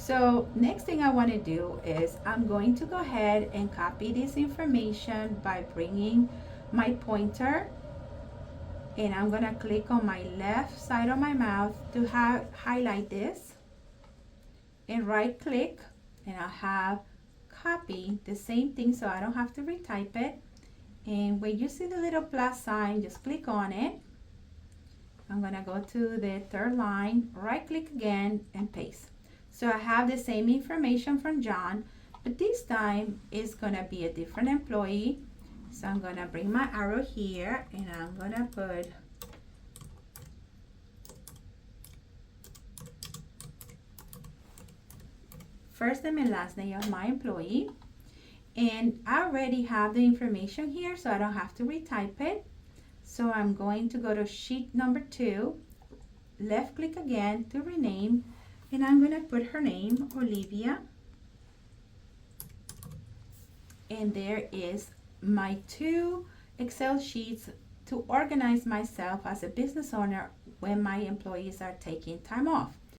So next thing I want to do is I'm going to go ahead and copy this information by bringing my pointer, and I'm going to click on my left side of my mouse to highlight this, and right click, and I'll have copy the same thing so I don't have to retype it. And when you see the little plus sign, just click on it. I'm going to go to the third line, right click again, and paste. So I have the same information from John, but this time it's going to be a different employee. So I'm going to bring my arrow here, and I'm going to put first name and last name of my employee. And I already have the information here, so I don't have to retype it. So I'm going to go to sheet number 2, left click again to rename, and I'm going to put her name, Olivia. And there is my 2 Excel sheets to organize myself as a business owner when my employees are taking time off.